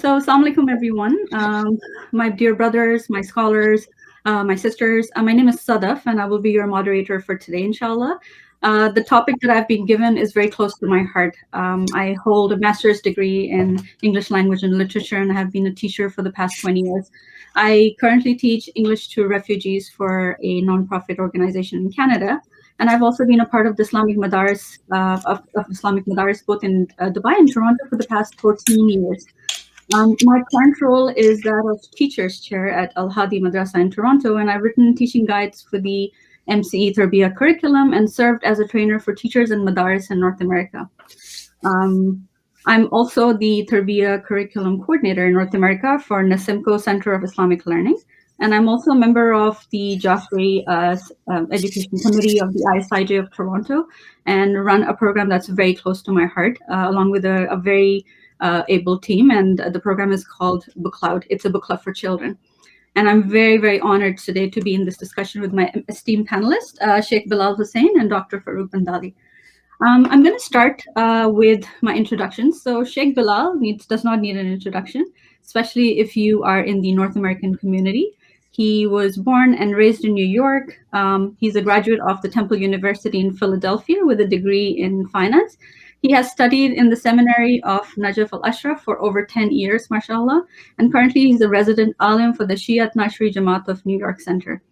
So, assalamu alaikum, everyone. My dear brothers, my scholars, my sisters. My name is Sadaf, and I will be your moderator for today, inshallah. The topic that I've been given is very close to my heart. I hold a master's degree in English language and literature, and I have been a teacher for the past 20 years. I currently teach English to refugees for a nonprofit organization in Canada. And I've also been a part of the Islamic Madaris, of Islamic Madaris, both in Dubai and Toronto for the past 14 years. My current role is that of Teacher's Chair at Al Hadi Madrasa in Toronto, and I've written teaching guides for the MCE Tarbiyah curriculum and served as a trainer for teachers in Madaris in North America. I'm also the Tarbiyah curriculum coordinator in North America for Nasimco Center of Islamic Learning, and I'm also a member of the Joffrey Education Committee of the ISIJ of Toronto, and run a program that's very close to my heart, along with a very able team, and the program is called Book Cloud. It's a book club for children. And I'm very, very honored today to be in this discussion with my esteemed panelists, Shaykh Bilal Hussain and Dr. Farooq Bandali. I'm going to start with my introduction. So Shaykh Bilal does not need an introduction, especially if you are in the North American community. He was born and raised in New York. He's a graduate of the Temple University in Philadelphia with a degree in finance. He has studied in the seminary of Najaf al-Ashraf for over 10 years, mashallah, and currently he's a resident alim for the Shiat Nashri Jamaat of New York Center.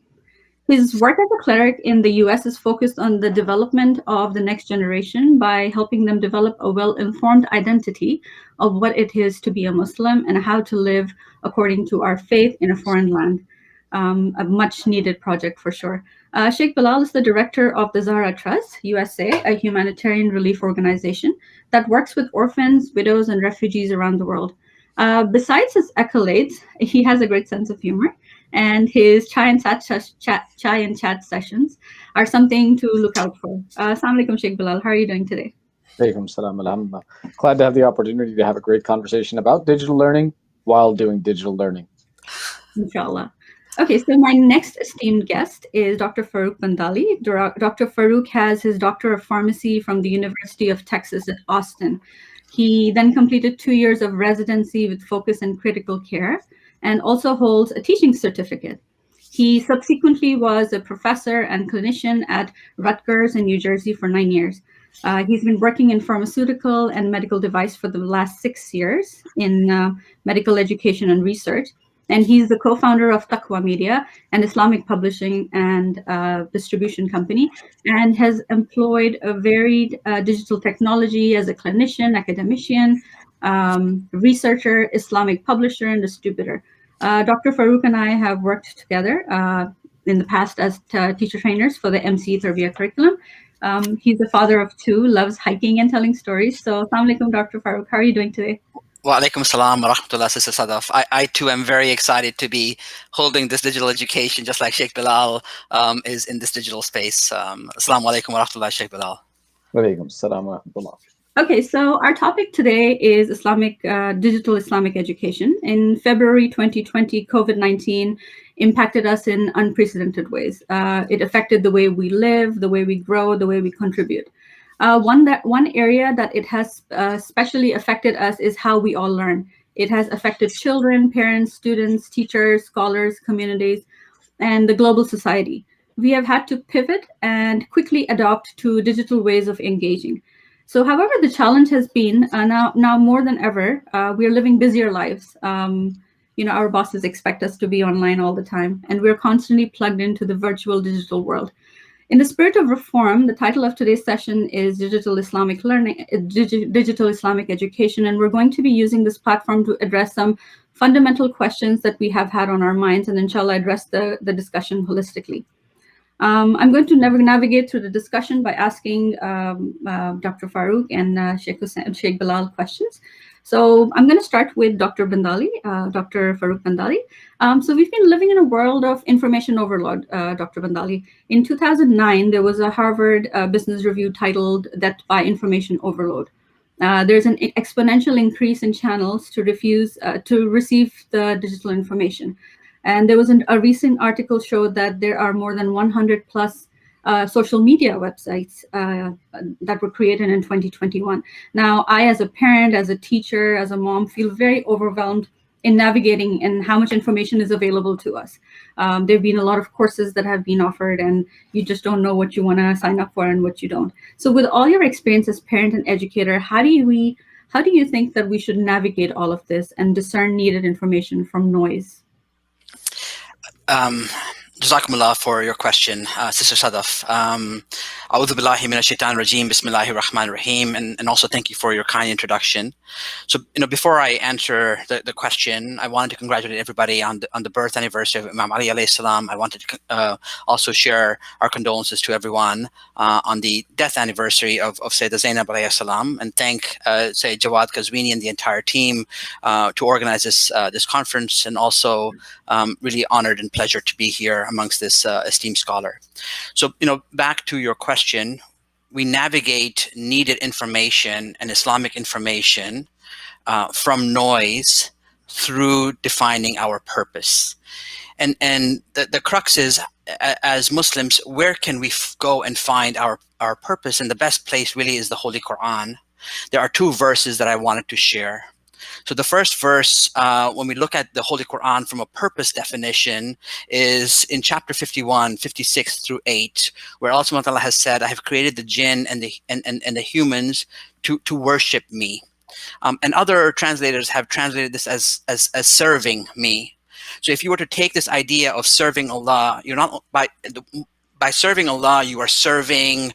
His work as a cleric in the US is focused on the development of the next generation by helping them develop a well-informed identity of what it is to be a Muslim and how to live according to our faith in a foreign land. A much needed project for sure. Shaykh Bilal is the director of the Zahra Trust, USA, a humanitarian relief organization that works with orphans, widows, and refugees around the world. Besides his accolades, he has a great sense of humor, and his chai and chat sessions are something to look out for. Assalamu alaikum, Shaykh Bilal. How are you doing today? Alaikum salam, alhamdulillah. Glad to have the opportunity to have a great conversation about digital learning while doing digital learning. Inshallah. Okay, so my next esteemed guest is Dr. Farooq Bandali. Dr. Farooq has his Doctor of Pharmacy from the University of Texas at Austin. He then completed 2 years of residency with focus in critical care and also holds a teaching certificate. He subsequently was a professor and clinician at Rutgers in New Jersey for 9 years. He's been working in pharmaceutical and medical device for the last 6 years in medical education and research. And he's the co-founder of Taqwa Media, an Islamic publishing and distribution company, and has employed a varied digital technology as a clinician, academician, researcher, Islamic publisher, and distributor. Dr. Farooq and I have worked together in the past as teacher trainers for the MC Tarbiyah curriculum. He's the father of 2, loves hiking and telling stories. So, assalamu alaikum, Dr. Farooq. How are you doing today? Wa alaikum salam wa rahmatullah, Sister Sadaf. I too am very excited to be holding this digital education, just like Shaykh Bilal is in this digital space. Assalamu alaikum wa rahmatullah, Shaykh Bilal. Wa alaikum salam wa rahmatullah. Okay, so our topic today is digital Islamic education. In February 2020, COVID-19 impacted us in unprecedented ways. It affected the way we live, the way we grow, the way we contribute. One area that it has especially affected us is how we all learn. It has affected children, parents, students, teachers, scholars, communities, and the global society. We have had to pivot and quickly adopt to digital ways of engaging. So, however, the challenge has been now more than ever, we are living busier lives. Our bosses expect us to be online all the time, and we're constantly plugged into the virtual digital world. In the spirit of reform, the title of today's session is Digital Islamic Learning, Digital Islamic Education, and we're going to be using this platform to address some fundamental questions that we have had on our minds, and inshallah address the discussion holistically. I'm going to navigate through the discussion by asking Dr. Farooq and Shaykh Bilal questions. So I'm going to start with Dr. Bandali, Dr. Farooq Bandali. So we've been living in a world of information overload, Dr. Bandali. In 2009, there was a Harvard Business Review titled Death by Information Overload. There's an exponential increase in channels to receive the digital information. And there was a recent article showed that there are more than 100 plus social media websites that were created in 2021. Now, I, as a parent, as a teacher, as a mom, feel very overwhelmed in navigating and how much information is available to us. There have been a lot of courses that have been offered, and you just don't know what you want to sign up for and what you don't. So, with all your experience as parent and educator, how do you think that we should navigate all of this and discern needed information from noise? Jazakumullah for your question, Sister Sadaf. A'udhu billahi minash shaitanir rajim, bismillahir rahmanir rahim, and also thank you for your kind introduction. So, before I answer the question, I wanted to congratulate everybody on the birth anniversary of Imam Ali alayhi salam. I wanted to also share our condolences to everyone on the death anniversary of Sayyidah Zainab alayhi salam, and thank Sayyid JawadQazwini and the entire team to organize this conference, and also really honored and pleasured to be here amongst this esteemed scholar. So, back to your question, we navigate needed information and Islamic information from noise through defining our purpose. And the crux is, as Muslims, where can we go and find our purpose? And the best place really is the Holy Quran. There are two verses that I wanted to share. So the first verse, when we look at the Holy Quran from a purpose definition, is in chapter 51, 56 through 8, where Allah subhanahu wa ta'ala has said, I have created the jinn and the humans to worship me. And other translators have translated this as serving me. So if you were to take this idea of serving Allah, you're not by serving Allah, you are serving,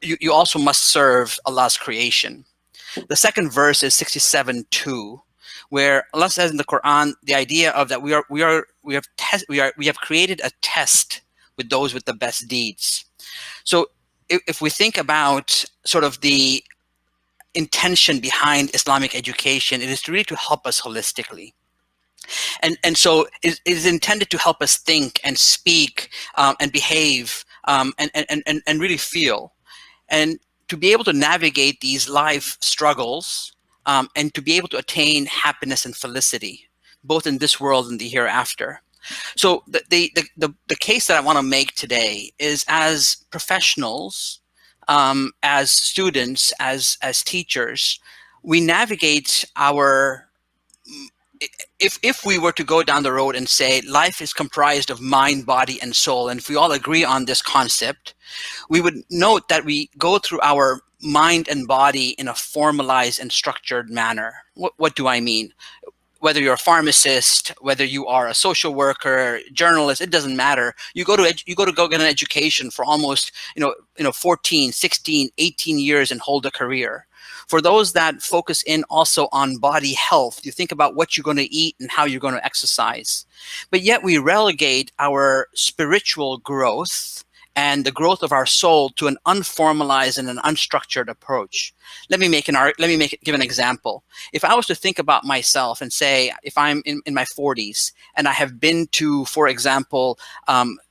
you also must serve Allah's creation. The second verse is 67:2, where Allah says in the Quran the idea of that we have created a test with those with the best deeds. So if we think about sort of the intention behind Islamic education, it is really to help us holistically. And so it is intended to help us think and speak and behave and really feel. And to be able to navigate these life struggles and to be able to attain happiness and felicity, both in this world and the hereafter. So the case that I want to make today is, as professionals, as students, as teachers, we navigate our, if we were to go down the road and say life is comprised of mind, body, and soul, and if we all agree on this concept, we would note that we go through our mind and body in a formalized and structured manner. What do I mean? Whether you're a pharmacist, whether you are a social worker, journalist, it doesn't matter. You go to go get an education for almost 14, 16, 18 years and hold a career. For those that focus in also on body health, you think about what you're going to eat and how you're going to exercise. But yet we relegate our spiritual growth and the growth of our soul to an unformalized and an unstructured approach. Let me give an example. If I was to think about myself and say, if I'm in my 40s and I have been to, for example, 40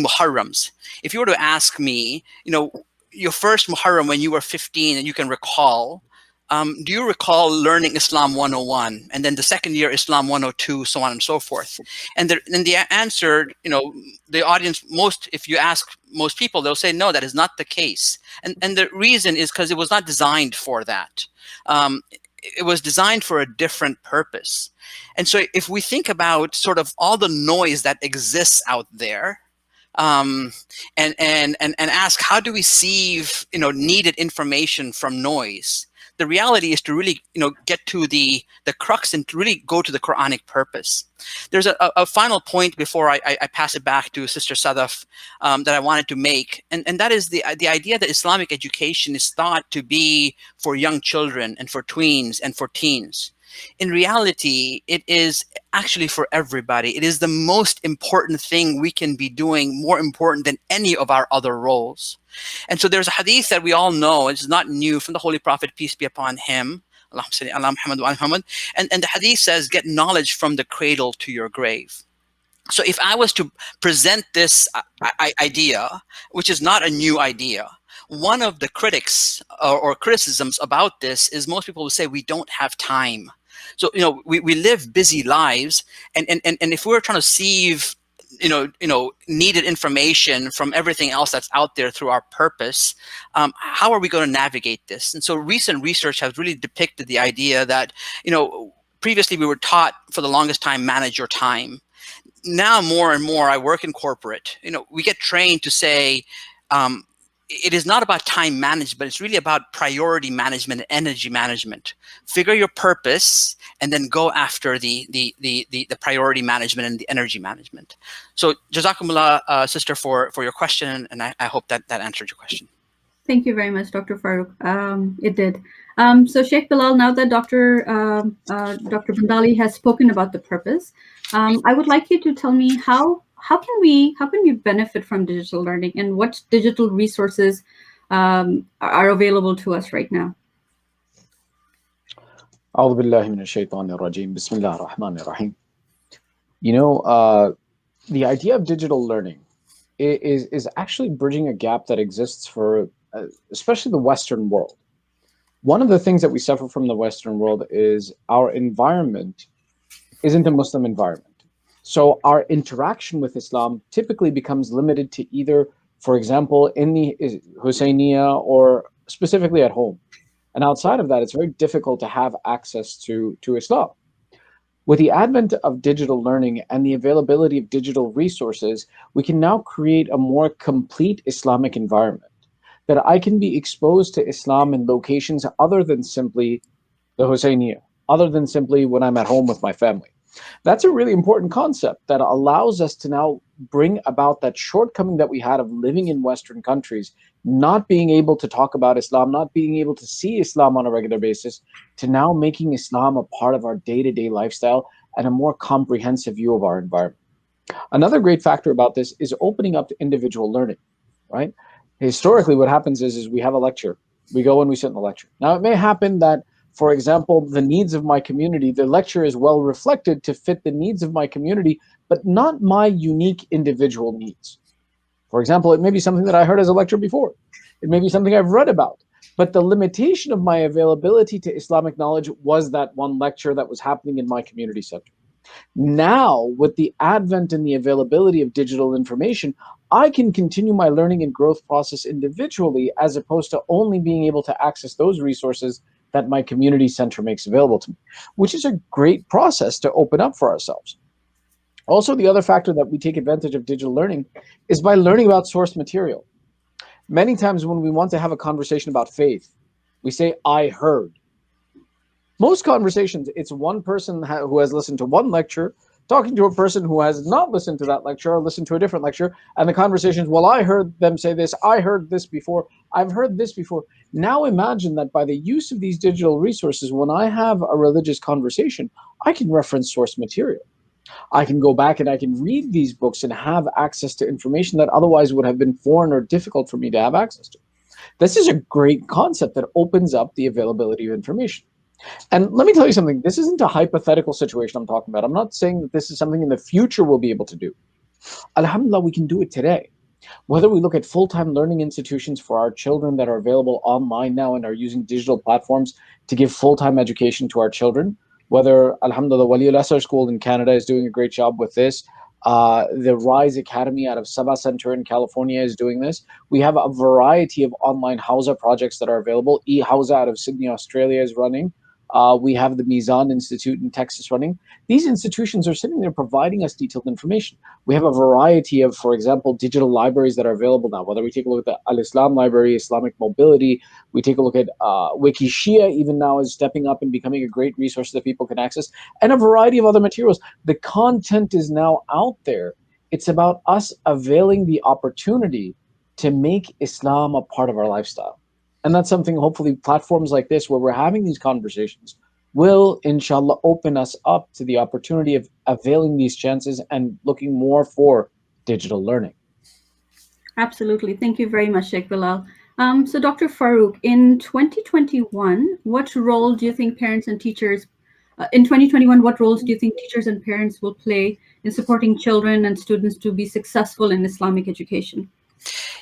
Muharrams, if you were to ask me, your first Muharram when you were 15 and you can recall, do you recall learning Islam 101 and then the second year Islam 102, so on and so forth? And the answer, the audience, if you ask most people, they'll say, no, that is not the case. And the reason is because it was not designed for that. It was designed for a different purpose. And so if we think about sort of all the noise that exists out there, and ask, how do we sieve needed information from noise? The reality is to really get to the crux and to really go to the Quranic purpose. There's a final point before I pass it back to Sister Sadaf that I wanted to make, and that is the idea that Islamic education is thought to be for young children and for tweens and for teens. In reality, it is actually for everybody. It is the most important thing we can be doing, more important than any of our other roles. And so there's a hadith that we all know, it's not new, from the Holy Prophet, peace be upon him. Allahumma salli ala Muhammad wa ala Muhammad. And the hadith says, get knowledge from the cradle to your grave. So if I was to present this idea, which is not a new idea, one of the critics or criticisms about this is most people will say we don't have time. So we live busy lives, and if we were trying to sieve needed information from everything else that's out there through our purpose, how are we going to navigate this? And so recent research has really depicted the idea that, previously we were taught for the longest time, manage your time. Now more and more, I work in corporate, we get trained to say, it is not about time management, but it's really about priority management and energy management. Figure your purpose and then go after the priority management and the energy management. So Jazakumullah, sister, for your question, and I hope that answered your question. Thank you very much, Dr. Farooq. It did. So Shaykh Bilal, now that Dr. Bandali has spoken about the purpose, I would like you to tell me how can we benefit from digital learning, and what digital resources are available to us right now? أعوذ بالله من الشيطان الرجيم. بسم الله الرحمن الرحيم. The idea of digital learning is actually bridging a gap that exists for especially the Western world. One of the things that we suffer from the Western world is our environment isn't a Muslim environment. So our interaction with Islam typically becomes limited to either, for example, in the Husainiya or specifically at home. And outside of that, it's very difficult to have access to Islam. With the advent of digital learning and the availability of digital resources, we can now create a more complete Islamic environment, that I can be exposed to Islam in locations other than simply the Husainiya, other than simply when I'm at home with my family. That's a really important concept that allows us to now bring about that shortcoming that we had of living in Western countries, not being able to talk about Islam, not being able to see Islam on a regular basis, to now making Islam a part of our day-to-day lifestyle and a more comprehensive view of our environment. Another great factor about this is opening up to individual learning, right? Historically, what happens is we have a lecture. We go and we sit in the lecture. Now, it may happen that, for example, the needs of my community, the lecture is well reflected to fit the needs of my community, but not my unique individual needs. For example, it may be something that I heard as a lecture before. It may be something I've read about. But the limitation of my availability to Islamic knowledge was that one lecture that was happening in my community center. Now, with the advent and the availability of digital information, I can continue my learning and growth process individually, as opposed to only being able to access those resources that my community center makes available to me, which is a great process to open up for ourselves. Also, the other factor that we take advantage of digital learning is by learning about source material. Many times when we want to have a conversation about faith, we say, I heard. Most conversations, it's one person who has listened to one lecture talking to a person who has not listened to that lecture or listened to a different lecture, and the conversation is, well, I heard them say this, I heard this before, I've heard this before. Now imagine that by the use of these digital resources, when I have a religious conversation, I can reference source material. I can go back and I can read these books and have access to information that otherwise would have been foreign or difficult for me to have access to. This is a great concept that opens up the availability of information. And let me tell you something, this isn't a hypothetical situation I'm talking about. I'm not saying that this is something in the future we'll be able to do. Alhamdulillah, we can do it today. Whether we look at full-time learning institutions for our children that are available online now and are using digital platforms to give full-time education to our children, whether, alhamdulillah, Wali al-Asr School in Canada is doing a great job with this. The Rise Academy out of Sabah Center in California is doing this. We have a variety of online Hausa projects that are available. E-Hausa out of Sydney, Australia is running. We have the Mizan Institute in Texas running. These institutions are sitting there providing us detailed information. We have a variety of, for example, digital libraries that are available now, whether we take a look at the Al-Islam Library, Islamic Mobility, we take a look at Wikishia even now is stepping up and becoming a great resource that people can access, and a variety of other materials. The content is now out there. It's about us availing the opportunity to make Islam a part of our lifestyle. And that's something, hopefully, platforms like this, where we're having these conversations, will, inshallah, open us up to the opportunity of availing these chances and looking more for digital learning. Absolutely. Thank you very much, Shaykh Bilal. So Dr. Farooq, in 2021, what role do you think parents and teachers, in 2021, what roles do you think teachers and parents will play in supporting children and students to be successful in Islamic education?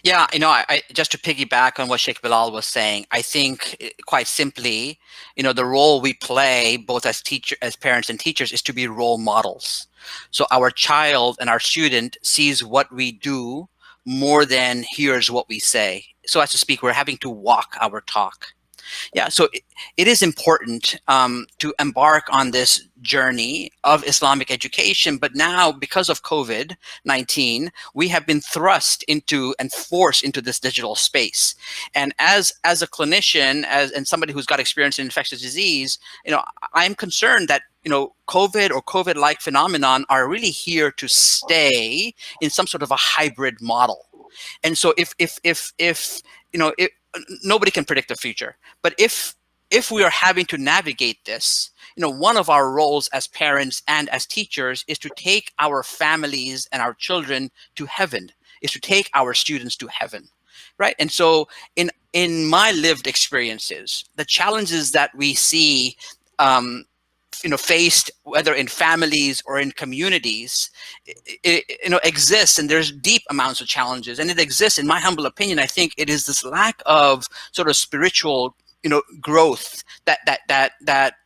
Yeah, I just to piggyback on what Sheikh Bilal was saying, I think quite simply, the role we play both as parents and teachers is to be role models. So our child and our student sees what we do more than hears what we say. So as to speak, we're having to walk our talk. Yeah, so it is important to embark on this journey of Islamic education. But now, because of COVID-19, we have been thrust into and forced into this digital space. And as a clinician, and somebody who's got experience in infectious disease, I'm concerned that COVID or COVID-like phenomenon are really here to stay in some sort of a hybrid model. And so if nobody can predict the future, but if we are having to navigate this, one of our roles as parents and as teachers is to take our families and our children to heaven, is to take our students to heaven, right? And so in my lived experiences, the challenges that we see faced whether in families or in communities, exists, and there's deep amounts of challenges, and it exists. In my humble opinion, I think it is this lack of sort of spiritual growth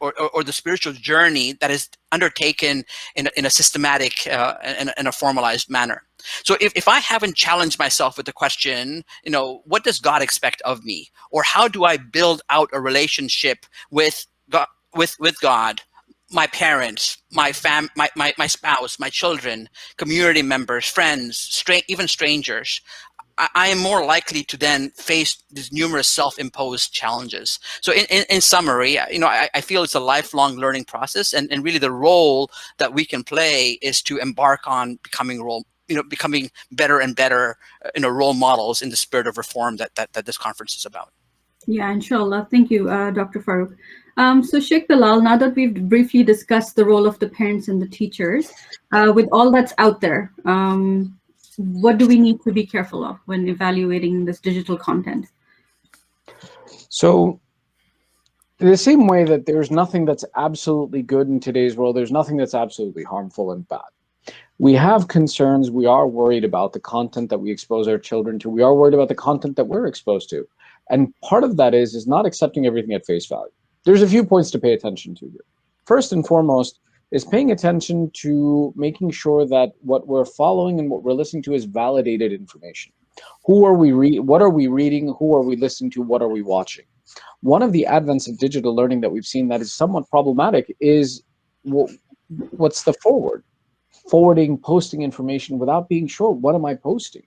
or the spiritual journey that is undertaken in a systematic and a formalized manner. So if I haven't challenged myself with the question, what does God expect of me, or how do I build out a relationship with God, with God, my parents, my spouse, my children, community members, friends, even strangers, I am more likely to then face these numerous self-imposed challenges. So in summary, I feel it's a lifelong learning process, and really the role that we can play is to embark on becoming better and better, role models in the spirit of reform that this conference is about. Yeah, inshallah. Thank you, Dr. Farooq. So Sheikh Bilal, now that we've briefly discussed the role of the parents and the teachers, with all that's out there, what do we need to be careful of when evaluating this digital content? So in the same way that there's nothing that's absolutely good in today's world, there's nothing that's absolutely harmful and bad. We have concerns. We are worried about the content that we expose our children to. We are worried about the content that we're exposed to. And part of that is not accepting everything at face value. There's a few points to pay attention to here. First and foremost is paying attention to making sure that what we're following and what we're listening to is validated information. What are we reading? Who are we listening to? What are we watching? One of the advents of digital learning that we've seen that is somewhat problematic is what's the forwarding, posting information without being sure, what am I posting?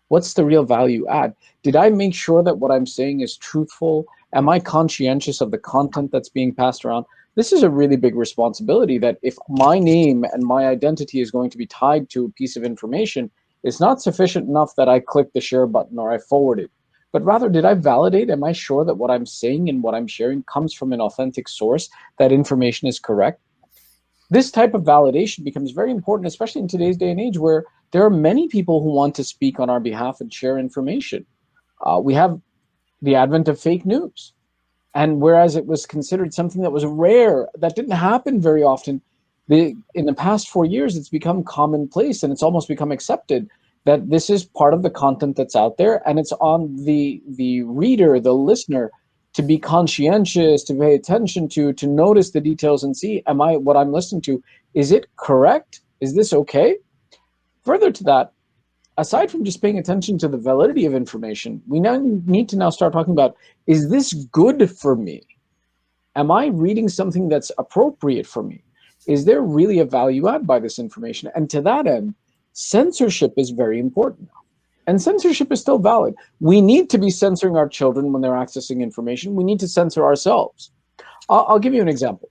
What's the real value add? Did I make sure that what I'm saying is truthful? Am I conscientious of the content that's being passed around? This is a really big responsibility, that if my name and my identity is going to be tied to a piece of information, it's not sufficient enough that I click the share button or I forward it, but rather, did I validate? Am I sure that what I'm saying and what I'm sharing comes from an authentic source, that information is correct? This type of validation becomes very important, especially in today's day and age, where there are many people who want to speak on our behalf and share information. We have the advent of fake news. And whereas it was considered something that was rare, that didn't happen very often, in the past 4 years, it's become commonplace, and it's almost become accepted that this is part of the content that's out there, and it's on the reader, the listener, to be conscientious, to pay attention to notice the details and see, what I'm listening to, is it correct? Is this okay? Further to that, aside from just paying attention to the validity of information, we now need to start talking about, is this good for me? Am I reading something that's appropriate for me? Is there really a value add by this information? And to that end, censorship is very important. And censorship is still valid. We need to be censoring our children when they're accessing information. We need to censor ourselves. I'll give you an example.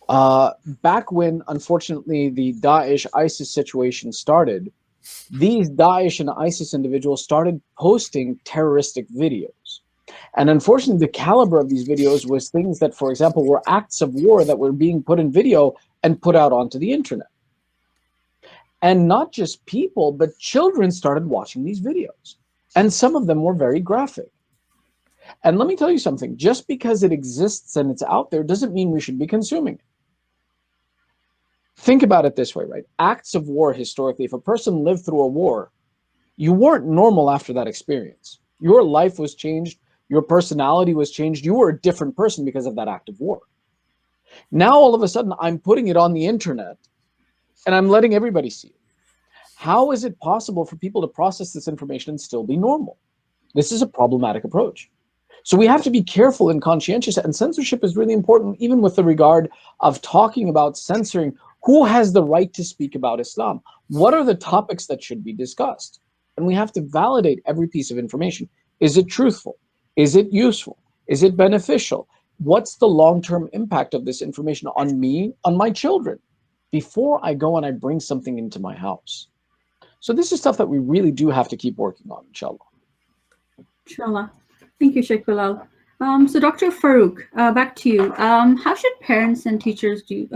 Back when, unfortunately, the Daesh-ISIS situation started, these Daesh and ISIS individuals started posting terroristic videos. And unfortunately, the caliber of these videos was things that, for example, were acts of war that were being put in video and put out onto the internet. And not just people, but children started watching these videos. And some of them were very graphic. And let me tell you something, just because it exists and it's out there doesn't mean we should be consuming it. Think about it this way, right? Acts of war historically, if a person lived through a war, You weren't normal after that experience. Your life was changed. Your personality was changed. You were a different person because of that act of war. Now, all of a sudden, I'm putting it on the internet and I'm letting everybody see it. How is it possible for people to process this information and still be normal? This is a problematic approach. So we have to be careful and conscientious, and censorship is really important, even with the regard of talking about censoring. Who has the right to speak about Islam? What are the topics that should be discussed? And we have to validate every piece of information. Is it truthful? Is it useful? Is it beneficial? What's the long-term impact of this information on me, on my children, before I go and I bring something into my house? So this is stuff that we really do have to keep working on, inshallah. Inshallah. Thank you, Shaykh Bilal. So Dr. Farooq, back to you. How should parents and teachers be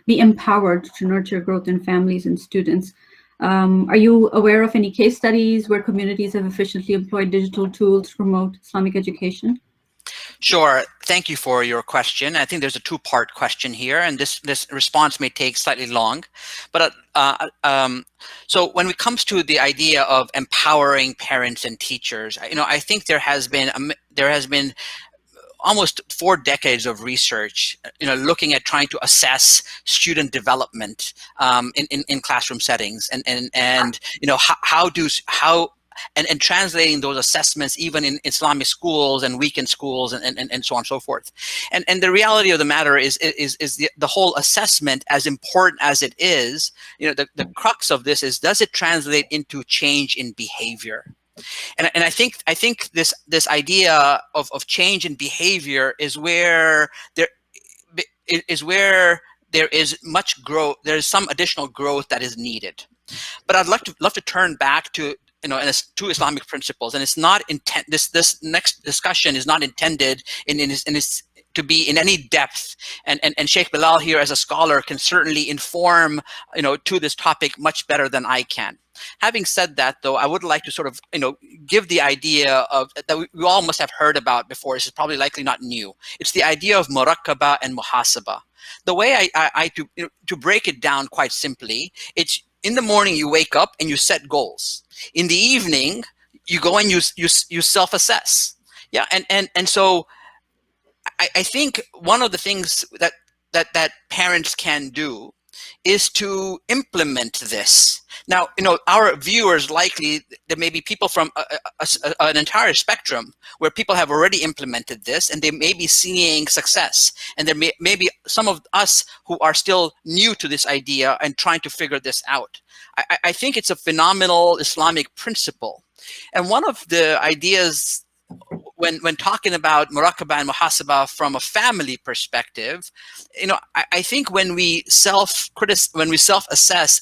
empowered to nurture growth in families and students? Are you aware of any case studies where communities have efficiently employed digital tools to promote Islamic education? Sure. Thank you for your question. I think there's a two-part question here, and this response may take slightly long. But so when it comes to the idea of empowering parents and teachers, I think there has been almost 4 decades of research, looking at trying to assess student development in classroom settings, and and translating those assessments even in Islamic schools and weekend schools and so on and so forth. And the reality of the matter is the whole assessment, as important as it is, the crux of this is, does it translate into change in behavior? And I think this idea of change in behavior is where there is much growth. There is some additional growth that is needed. But I'd love to turn back to to Islamic principles, and it's not this next discussion is not intended to be in any depth, and Shaykh Bilal here as a scholar can certainly inform to this topic much better than I can. Having said that, though, I would like to sort of give the idea of that we all must have heard about before. This is probably likely not new. It's the idea of muraqaba and muhasaba. The way to break it down quite simply, it's in the morning you wake up and you set goals. In the evening you go and you self-assess. Yeah, and so I think one of the things that parents can do is to implement this. Now, our viewers, likely there may be people from an entire spectrum where people have already implemented this and they may be seeing success. And there may be some of us who are still new to this idea and trying to figure this out. I think it's a phenomenal Islamic principle. And one of the ideas when talking about muraqabah and muhasabah from a family perspective, I think when we self-assess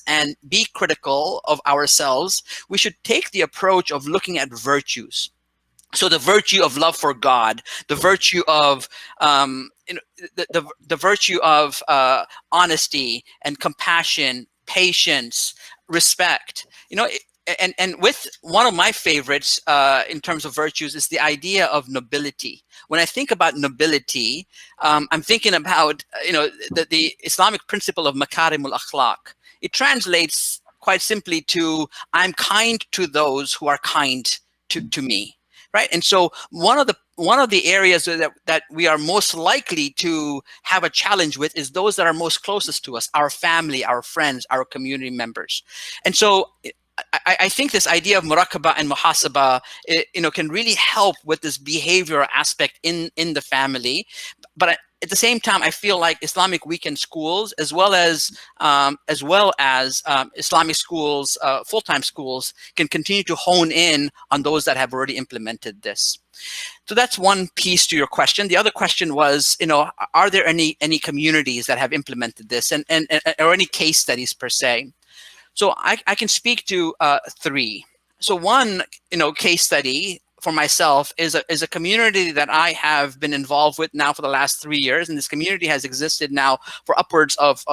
and be critical of ourselves, we should take the approach of looking at virtues. So the virtue of love for God, the virtue of the virtue of honesty and compassion, patience, respect. And with one of my favorites in terms of virtues is the idea of nobility. When I think about nobility, I'm thinking about the Islamic principle of makarimul akhlaq. It translates quite simply to, I'm kind to those who are kind to me, right? And so one of the areas that we are most likely to have a challenge with is those that are most closest to us, our family, our friends, our community members. And so I think this idea of muraqabah and muhasabah, can really help with this behavioral aspect in the family. But at the same time, I feel like Islamic weekend schools, as well as Islamic schools, full-time schools, can continue to hone in on those that have already implemented this. So that's one piece to your question. The other question was, are there any communities that have implemented this, and or any case studies per se? So I can speak to 3. So one, case study for myself is a community that I have been involved with now for the last 3 years, and this community has existed now for upwards of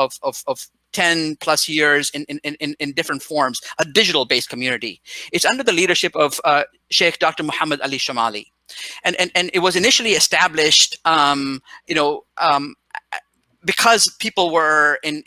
10 plus years in different forms. A digital-based community. It's under the leadership of Sheikh Dr. Muhammad Ali Shamali, and it was initially established, because people were in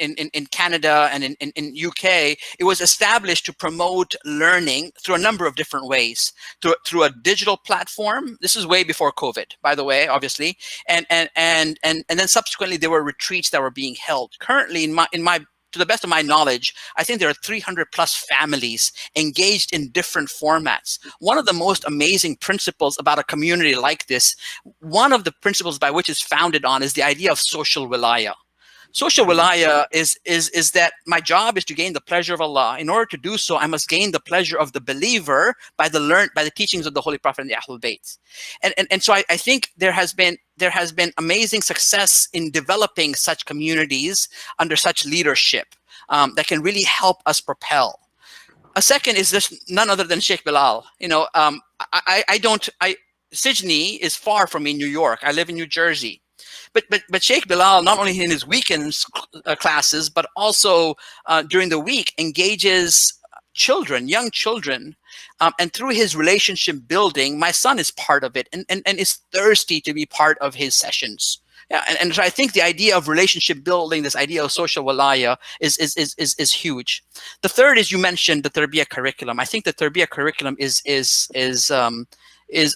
Canada and in UK, it was established to promote learning through a number of different ways. Through a digital platform. This is way before COVID, by the way, obviously. And then subsequently there were retreats that were being held. Currently, in my to the best of my knowledge, I think there are 300 plus families engaged in different formats. One of the most amazing principles about a community like this, one of the principles by which it's founded on, is the idea of social wilaya. Social wilaya is that my job is to gain the pleasure of Allah. In order to do so, I must gain the pleasure of the believer by the teachings of the Holy Prophet and the Ahlul Bayt. And so I think there has been amazing success in developing such communities under such leadership that can really help us propel. A second is this, none other than Shaykh Bilal. Sydney is far from me, New York. I live in New Jersey. But Shaykh Bilal, not only in his weekends classes, but also during the week, engages children, young children, and through his relationship building, my son is part of it and is thirsty to be part of his sessions. Yeah, and so I think the idea of relationship building, this idea of social walaya, is huge. The third is, you mentioned the Tarbiyah curriculum. I think the Tarbiyah curriculum is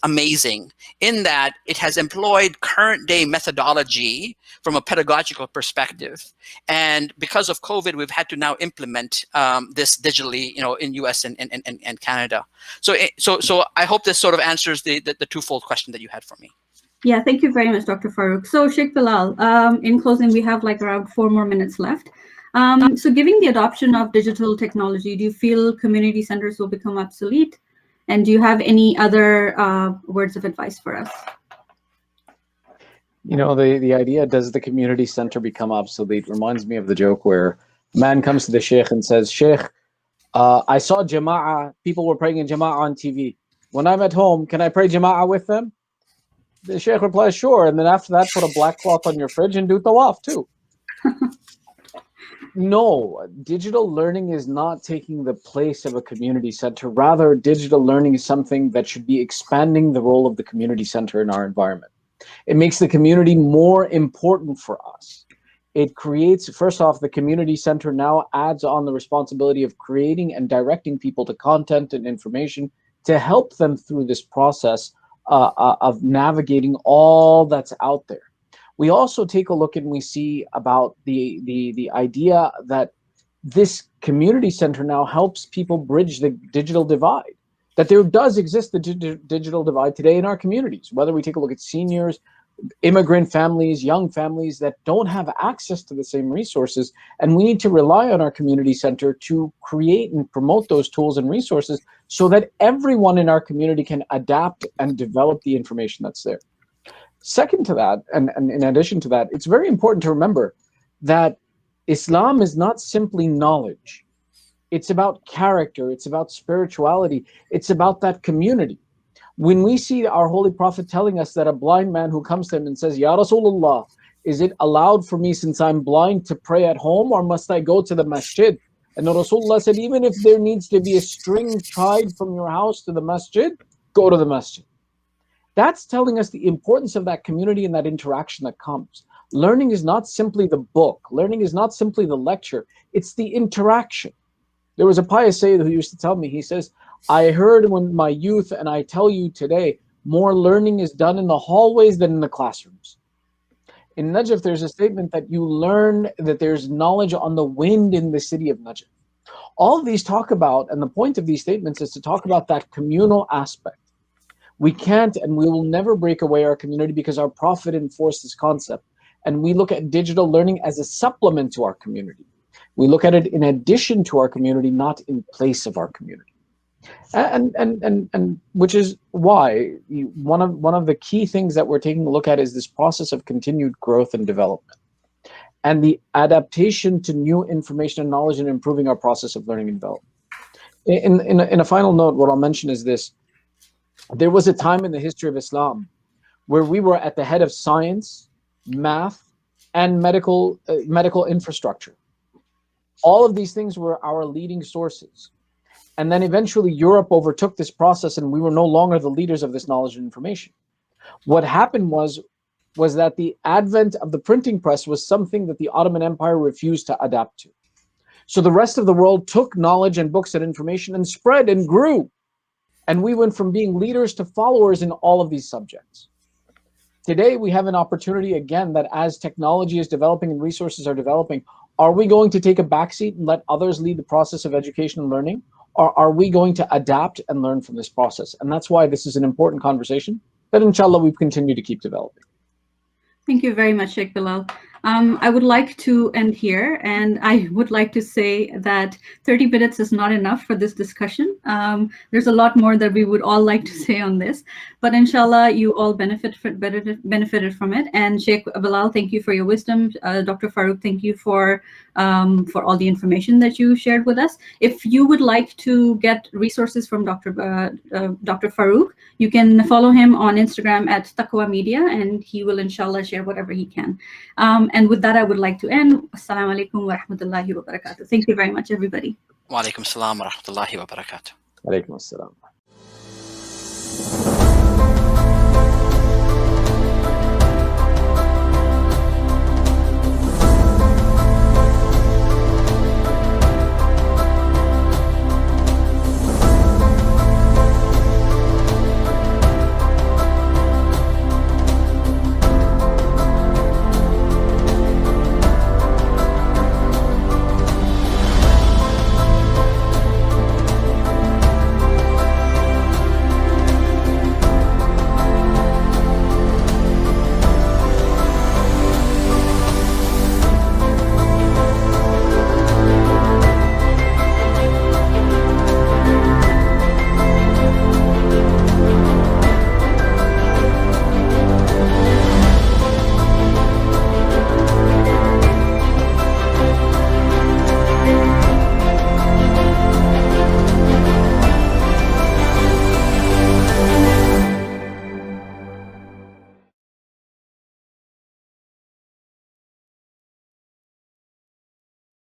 amazing in that it has employed current day methodology from a pedagogical perspective. And because of COVID, we've had to now implement this digitally, in US and Canada. So I hope this sort of answers the twofold question that you had for me. Yeah, thank you very much, Dr. Farooq. So Shaykh Bilal, in closing, we have like around 4 more minutes left. So given the adoption of digital technology, do you feel community centers will become obsolete? And do you have any other words of advice for us? The idea, does the community center become obsolete, reminds me of the joke where a man comes to the Shaykh and says, Shaykh, I saw Jama'ah, people were praying in Jama'ah on TV. When I'm at home, can I pray Jama'ah with them? The Shaykh replies, sure. And then after that, put a black cloth on your fridge and do tawaf too. No, digital learning is not taking the place of a community center. Rather, digital learning is something that should be expanding the role of the community center in our environment. It makes the community more important for us. It creates, first off, the community center now adds on the responsibility of creating and directing people to content and information to help them through this process of navigating all that's out there. We also take a look and we see about the idea that this community center now helps people bridge the digital divide, that there does exist the digital divide today in our communities, whether we take a look at seniors, immigrant families, young families that don't have access to the same resources. And we need to rely on our community center to create and promote those tools and resources so that everyone in our community can adapt and develop the information that's there. Second to that, and in addition to that, it's very important to remember that Islam is not simply knowledge. It's about character, it's about spirituality, it's about that community. When we see our Holy Prophet telling us that a blind man who comes to him and says, Ya Rasulullah, is it allowed for me since I'm blind to pray at home, or must I go to the masjid? And the Rasulullah said, even if there needs to be a string tied from your house to the masjid, go to the masjid. That's telling us the importance of that community and that interaction that comes. Learning is not simply the book. Learning is not simply the lecture. It's the interaction. There was a pious Sayyid who used to tell me, he says, I heard in my youth, and I tell you today, more learning is done in the hallways than in the classrooms. In Najaf, there's a statement that you learn that there's knowledge on the wind in the city of Najaf. All of these talk about, and the point of these statements is to talk about that communal aspect. We can't and we will never break away our community because our Prophet enforced this concept. And we look at digital learning as a supplement to our community. We look at it in addition to our community, not in place of our community. And which is why one of the key things that we're taking a look at is this process of continued growth and development and the adaptation to new information and knowledge and improving our process of learning and development. In a final note, what I'll mention is this. There was a time in the history of Islam where we were at the head of science, math, and medical infrastructure. All of these things were our leading sources. And then eventually Europe overtook this process and we were no longer the leaders of this knowledge and information. What happened was was that the advent of the printing press was something that the Ottoman Empire refused to adapt to. So the rest of the world took knowledge and books and information and spread and grew. And we went from being leaders to followers in all of these subjects. Today, we have an opportunity again that as technology is developing and resources are developing, are we going to take a backseat and let others lead the process of education and learning? Or are we going to adapt and learn from this process? And that's why this is an important conversation that inshallah we continue to keep developing. Thank you very much, Shaykh Bilal. I would like to end here, and I would like to say that 30 minutes is not enough for this discussion. There's a lot more that we would all like to say on this, but inshallah, you all benefited from it. And Shaykh Bilal, thank you for your wisdom. Dr. Farooq, thank you for all the information that you shared with us. If you would like to get resources from Dr. Farooq, you can follow him on Instagram at Taqwa Media, and he will inshallah share whatever he can. And with that, I would like to end. Assalamu alaikum wa rahmatullahi wa barakatuh. Thank you very much, everybody. Wa alaikum assalam wa rahmatullahi wa barakatuh. Alaikum assalam.